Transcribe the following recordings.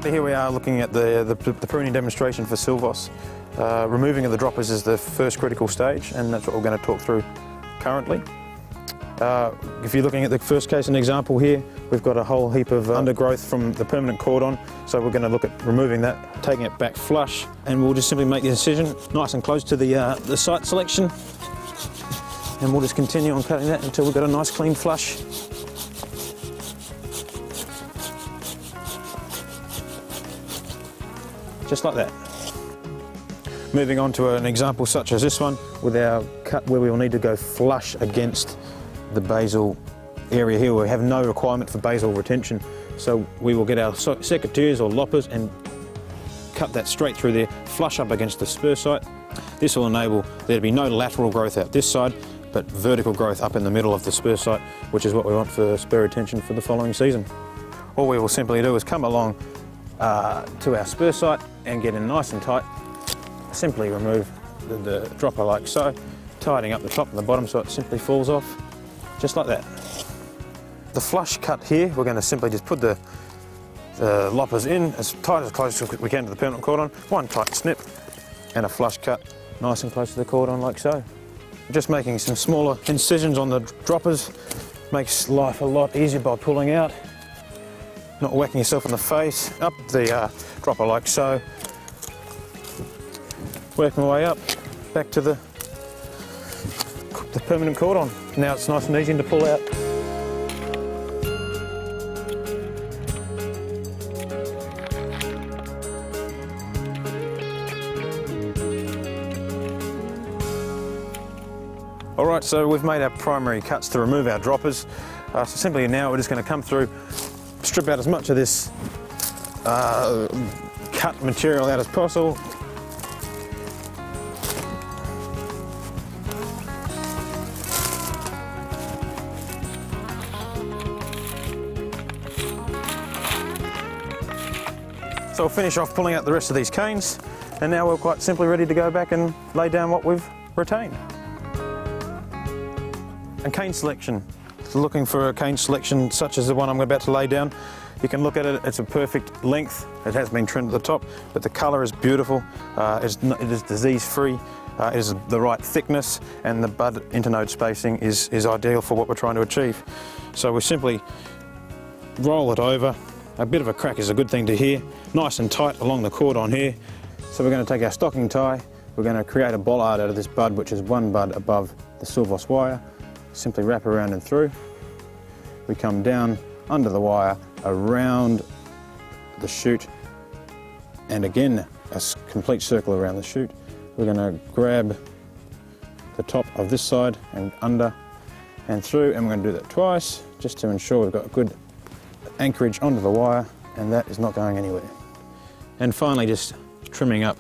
So here we are looking at the pruning demonstration for Sylvoz. Removing of the droppers is the first critical stage, and that's what we're going to talk through currently. If you're looking at the first case and example here, we've got a whole heap of undergrowth from the permanent cordon, so we're going to look at removing that, taking it back flush, and we'll just simply make the incision nice and close to the site selection, and we'll just continue on cutting that until we've got a nice clean flush. Just like that. Moving on to an example such as this one, with our cut where we will need to go flush against the basal area here. We have no requirement for basal retention, so we will get our secateurs or loppers and cut that straight through there, flush up against the spur site. This will enable there to be no lateral growth out this side, but vertical growth up in the middle of the spur site, which is what we want for spur retention for the following season. All we will simply do is come along to our spur site and get in nice and tight. Simply remove the dropper like so, tightening up the top and the bottom so it simply falls off, just like that. The flush cut here, we're going to simply just put the loppers in as tight as close as we can to the permanent cordon, one tight snip and a flush cut nice and close to the cordon like so. Just making some smaller incisions on the droppers makes life a lot easier by pulling out, not whacking yourself in the face. Up the dropper like so, work my way up, back to the permanent cordon. Now it's nice and easy to pull out. Alright, so we've made our primary cuts to remove our droppers. So simply now we're just going to come through, strip out as much of this cut material out as possible. So we'll finish off pulling out the rest of these canes, and now we're quite simply ready to go back and lay down what we've retained. And cane selection. So looking for a cane selection such as the one I'm about to lay down, you can look at it, it's a perfect length. It has been trimmed at the top, but the colour is beautiful, it is disease-free, it is the right thickness, and the bud internode spacing is ideal for what we're trying to achieve. So we simply roll it over. A bit of a crack is a good thing to hear, nice and tight along the cordon here. So we're going to take our stocking tie, we're going to create a bollard out of this bud, which is one bud above the Sylvoz wire. Simply wrap around and through. We come down under the wire, around the shoot, and again a complete circle around the shoot. We're going to grab the top of this side and under and through, and we're going to do that twice just to ensure we've got a good anchorage onto the wire, and that is not going anywhere. And finally just trimming up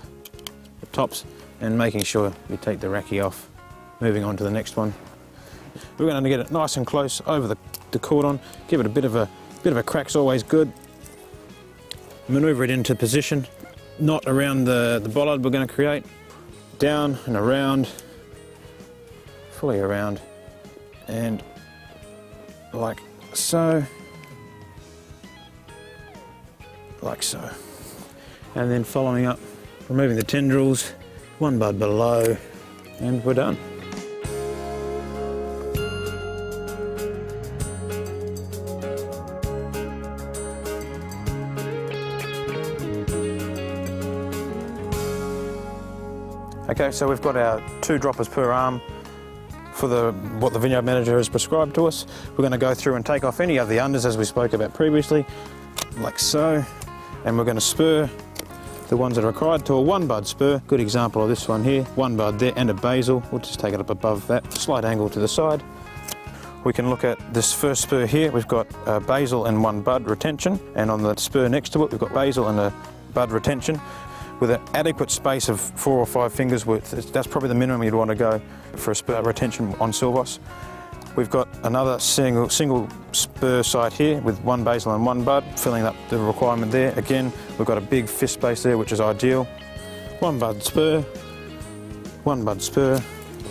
the tops and making sure we take the rackie off. Moving on to the next one. We're going to get it nice and close over the cordon, give it a bit of a crack's always good. Manoeuvre it into position, not around the bollard we're going to create, down and around, fully around, and like so. Like so. And then following up, removing the tendrils, one bud below, and we're done. Okay, so we've got our 2 droppers per arm for what the vineyard manager has prescribed to us. We're going to go through and take off any of the unders as we spoke about previously, like so. And we're going to spur the ones that are required to a 1 bud spur. Good example of this one here, 1 bud there and a basal. We'll just take it up above that, slight angle to the side. We can look at this first spur here. We've got basal and 1 bud retention, and on the spur next to it we've got basal and a bud retention with an adequate space of 4 or 5 fingers width. That's probably the minimum you'd want to go for a spur retention on Sylvoz. We've got another single spur site here with 1 basal and 1 bud, filling up the requirement there. Again, we've got a big fist space there, which is ideal. 1 bud spur, 1 bud spur.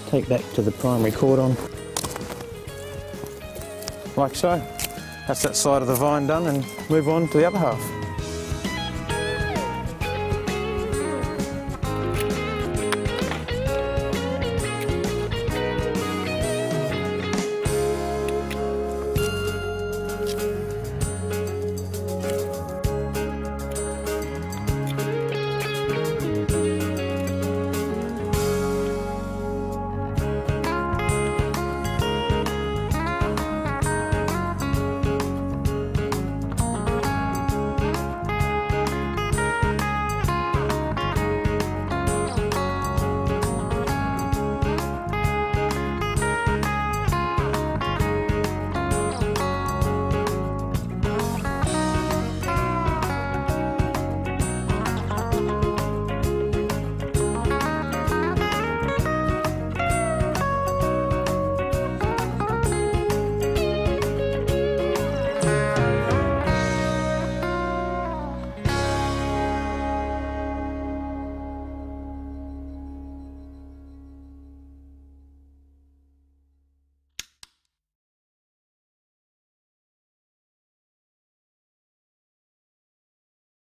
Take that to the primary cordon, like so. That's that side of the vine done, and move on to the other half.